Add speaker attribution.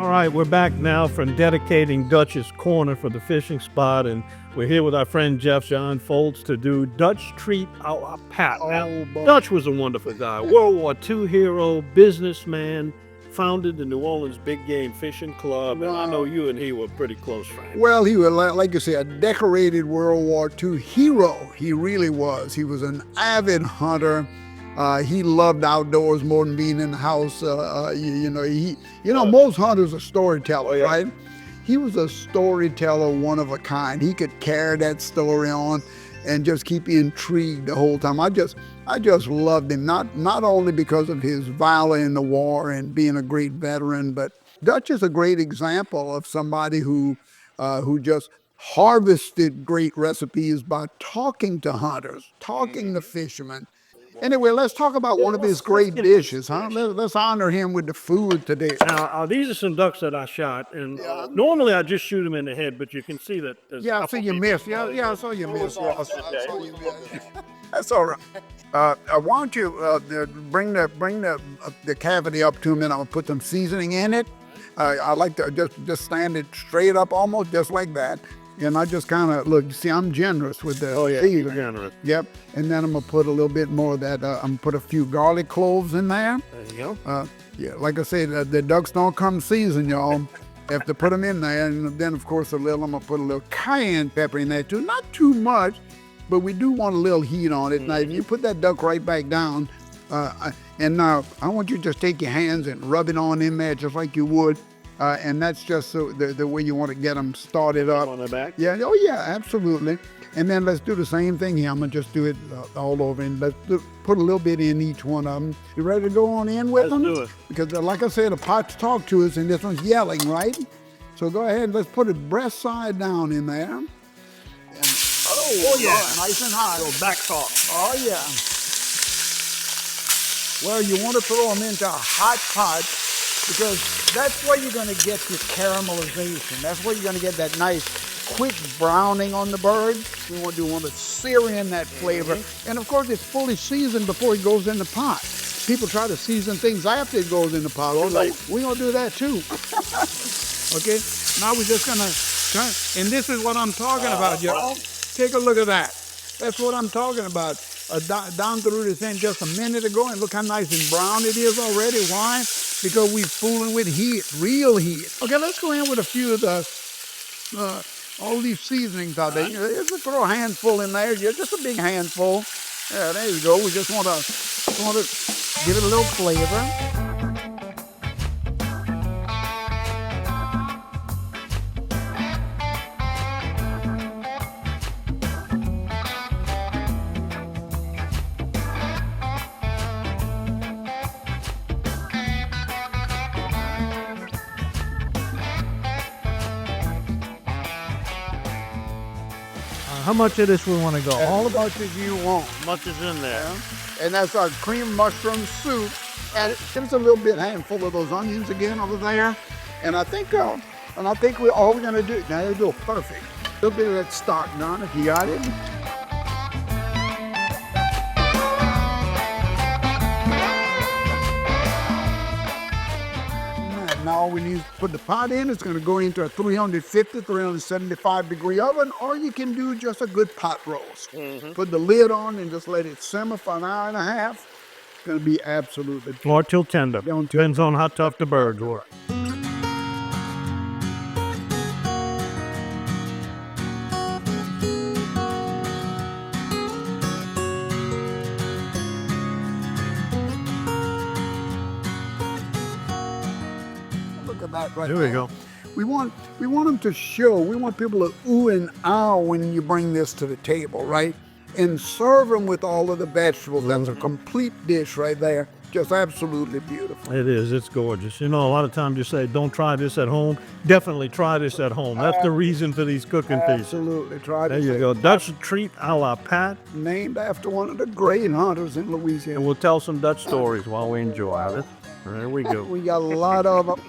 Speaker 1: All right, we're back now from dedicating Dutch's Corner for the fishing spot, and we're here with our friend John Folse to do Dutch Treat a la Pat. Now, Dutch was a wonderful guy, World War II hero, businessman, founded the New Orleans Big Game Fishing Club, and I know you and he were pretty close friends.
Speaker 2: Well, he was, like you say, a decorated World War II hero. He really was. He was an avid hunter. He loved outdoors more than being in the house. Most hunters are storytellers, right? He was a storyteller, one of a kind. He could carry that story on and just keep you intrigued the whole time. I just loved him, not only because of his valor in the war and being a great veteran, but Dutch is a great example of somebody who just harvested great recipes by talking to hunters, talking to fishermen. Anyway, let's talk about one of his great dishes, huh? Let's honor him with the food today.
Speaker 1: Now, these are some ducks that I shot, and normally I just shoot them in the head, but you can see that.
Speaker 2: I see you missed. Yeah, I saw you miss. That's all right. Why don't you bring the cavity up to me, and I'll put some seasoning in it. I like to just stand it straight up, almost just like that. And I just kind of, look, you see, I'm generous with the seasoning.
Speaker 1: You're generous.
Speaker 2: Yep. And then I'm going to put a little bit more of that. I'm going to put a few garlic cloves in there.
Speaker 1: There you go.
Speaker 2: Like I said, the ducks don't come seasoned, y'all. Have to put them in there. And then, of course, I'm going to put a little cayenne pepper in there, too. Not too much, but we do want a little heat on it. Now, if you put that duck right back down, and now I want you to just take your hands and rub it on in there just like you would. And that's just so the way you want to get them started up.
Speaker 1: On the back?
Speaker 2: Yeah, absolutely. And then let's do the same thing here. I'm going to just do it all over. And let's put a little bit in each one of them. You ready to go on in with them?
Speaker 1: Let's do it.
Speaker 2: Because like I said, the pots talk to us and this one's yelling, right? So go ahead, let's put it breast side down in there. And, nice and hot.
Speaker 1: So back top.
Speaker 2: Oh, yeah. Well, you want to throw them into a hot pot, because that's where you're going to get your caramelization. That's where you're going to get that nice, quick browning on the bird. We want to sear in that flavor. And of course, it's fully seasoned before it goes in the pot. People try to season things after it goes in the pot. Oh, no, we're going to do that too. Okay, now we're just going to turn. And this is what I'm talking about, y'all. Take a look at that. That's what I'm talking about. Down through this end just a minute ago, and look how nice and brown it is already. Why? Because we're fooling with heat, real heat. Okay, let's go in with a few of the all these seasonings out there. Just throw a handful in there, just a big handful. Yeah, there you go. We just want to give it a little flavor.
Speaker 1: How much of this we want to go?
Speaker 2: All as much as you want.
Speaker 1: Much is in there.
Speaker 2: Yeah. And that's our cream mushroom soup. And there's a little bit handful of those onions again over there. And I think all we're gonna do now, they go perfect. A little bit of that stock, Don, if you got it. Now all we need is put the pot in. It's going to go into a 350, 375 degree oven, or you can do just a good pot roast. Put the lid on and just let it simmer for an hour and a half. It's going to be absolutely
Speaker 1: Or till tender. Depends on how tough the birds were.
Speaker 2: Right
Speaker 1: Here we go.
Speaker 2: We want them to show. We want people to ooh and ah when you bring this to the table, right? And serve them with all of the vegetables. That's a complete dish right there. Just absolutely beautiful.
Speaker 1: It is. It's gorgeous. You know, a lot of times you say, don't try this at home. Definitely try this at home. That's the reason for these cooking pieces.
Speaker 2: Absolutely. Try
Speaker 1: There
Speaker 2: this.
Speaker 1: you go. Dutch Treat a la Pat.
Speaker 2: Named after one of the great hunters in Louisiana.
Speaker 1: And we'll tell some Dutch stories while we enjoy it. There we go.
Speaker 2: We got a lot of them.